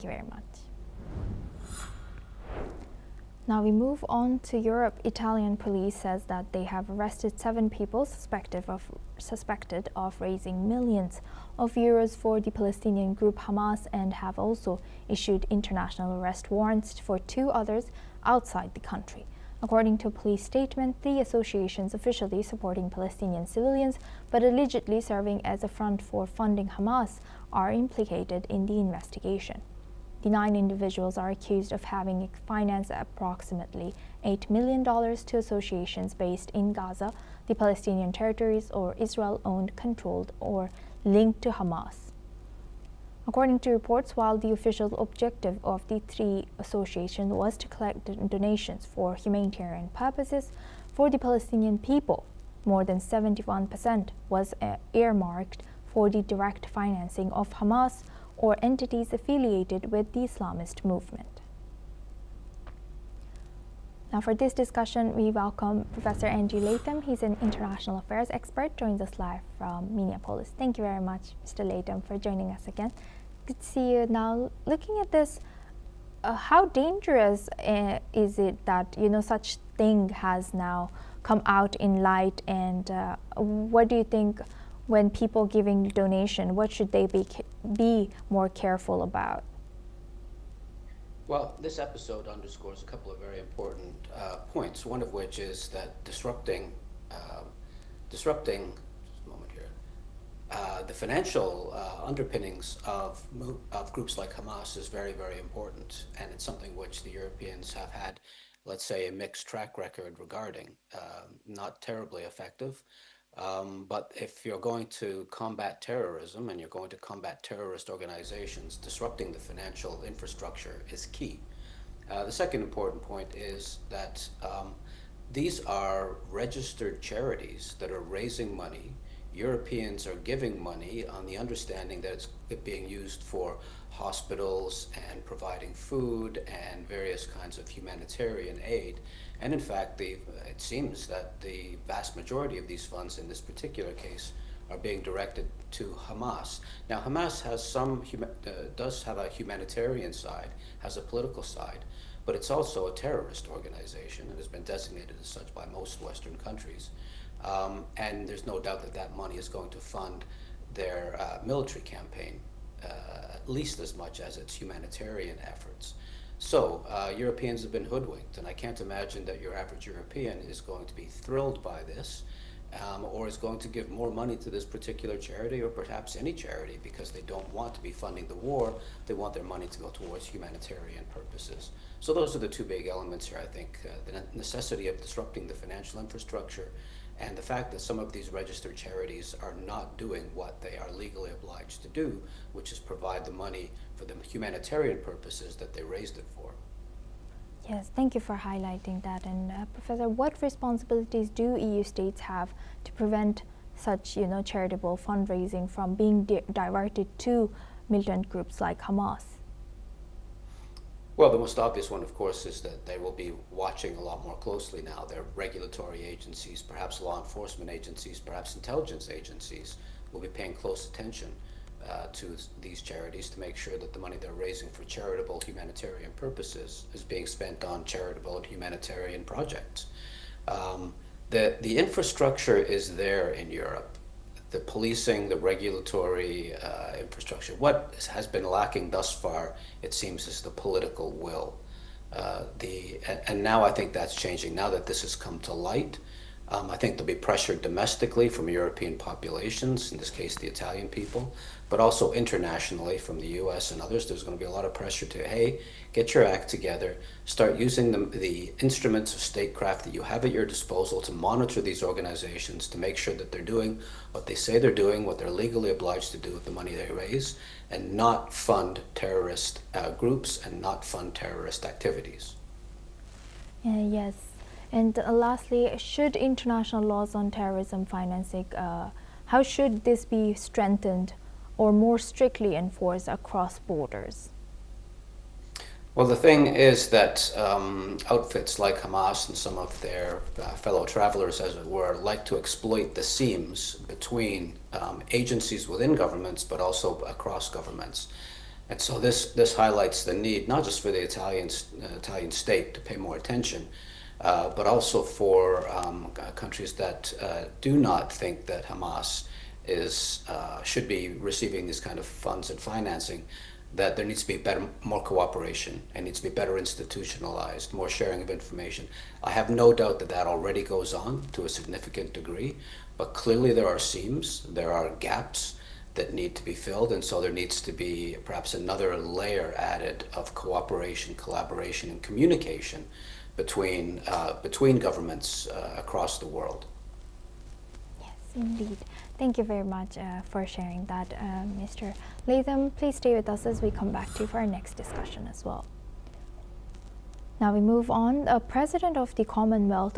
you very much. Now we move on to Europe. Italian police says that they have arrested 7 people suspected of raising millions of euros for the Palestinian group Hamas, and have also issued international arrest warrants for 2 others outside the country. According to a police statement, the associations officially supporting Palestinian civilians but allegedly serving as a front for funding Hamas are implicated in the investigation. The 9 individuals are accused of having financed approximately $8 million to associations based in Gaza, the Palestinian territories, or Israel-owned, controlled, or linked to Hamas. According to reports, while the official objective of the 3 associations was to collect donations for humanitarian purposes for the Palestinian people, more than 71% was earmarked for the direct financing of Hamas or entities affiliated with the Islamist movement. Now for this discussion, we welcome Professor Andrew Latham. He's an international affairs expert, joins us live from Minneapolis. Thank you very much, Mr. Latham, for joining us again. Good to see you. Now, looking at this, how dangerous is it that such thing has now come out in light, and what do you think? When people giving donation, what should they be more careful about? Well, this episode underscores a couple of very important points. One of which is that disrupting just a moment here, the financial underpinnings of groups like Hamas is very, very important, and it's something which the Europeans have had, let's say, a mixed track record regarding. Not terribly effective. But if you're going to combat terrorism and you're going to combat terrorist organizations, disrupting the financial infrastructure is key. The second important point is that these are registered charities that are raising money. Europeans are giving money on the understanding that it's being used for hospitals and providing food and various kinds of humanitarian aid. And in fact, it seems that the vast majority of these funds in this particular case are being directed to Hamas. Now, Hamas has does have a humanitarian side, has a political side, but it's also a terrorist organization and has been designated as such by most Western countries. And there's no doubt that that money is going to fund their military campaign, at least as much as its humanitarian efforts. So Europeans have been hoodwinked, and I can't imagine that your average European is going to be thrilled by this, or is going to give more money to this particular charity, or perhaps any charity, because they don't want to be funding the war. They want their money to go towards humanitarian purposes. So those are the 2 big elements here, I think. The necessity of disrupting the financial infrastructure, and the fact that some of these registered charities are not doing what they are legally obliged to do, which is provide the money for the humanitarian purposes that they raised it for. Yes, thank you for highlighting that. And Professor, what responsibilities do EU states have to prevent such, charitable fundraising from being diverted to militant groups like Hamas? Well, the most obvious one, of course, is that they will be watching a lot more closely now. Their regulatory agencies, perhaps law enforcement agencies, perhaps intelligence agencies, will be paying close attention to these charities to make sure that the money they're raising for charitable humanitarian purposes is being spent on charitable and humanitarian projects. The infrastructure is there in Europe. The policing, the regulatory infrastructure. What has been lacking thus far, it seems, is the political will. And now I think that's changing. Now that this has come to light, I think there'll be pressure domestically from European populations, in this case the Italian people, but also internationally from the US and others. There's going to be a lot of pressure to, hey, get your act together, start using the instruments of statecraft that you have at your disposal to monitor these organizations, to make sure that they're doing what they say they're doing, what they're legally obliged to do with the money they raise, and not fund terrorist groups and not fund terrorist activities. Yes. And lastly, should international laws on terrorism financing, how should this be strengthened or more strictly enforced across borders? Well, the thing is that outfits like Hamas and some of their fellow travelers, as it were, like to exploit the seams between agencies within governments, but also across governments. And so this highlights the need, not just for the Italian state to pay more attention, but also for countries that do not think that Hamas should be receiving these kind of funds and financing, that there needs to be more cooperation, and needs to be better institutionalized, more sharing of information. I have no doubt that that already goes on to a significant degree, but clearly there are seams, there are gaps that need to be filled, and so there needs to be perhaps another layer added of cooperation, collaboration, and communication between governments across the world. Yes, indeed. Thank you very much for sharing that, Mr. Latham. Please stay with us as we come back to you for our next discussion as well. Now we move on. The President of the Commonwealth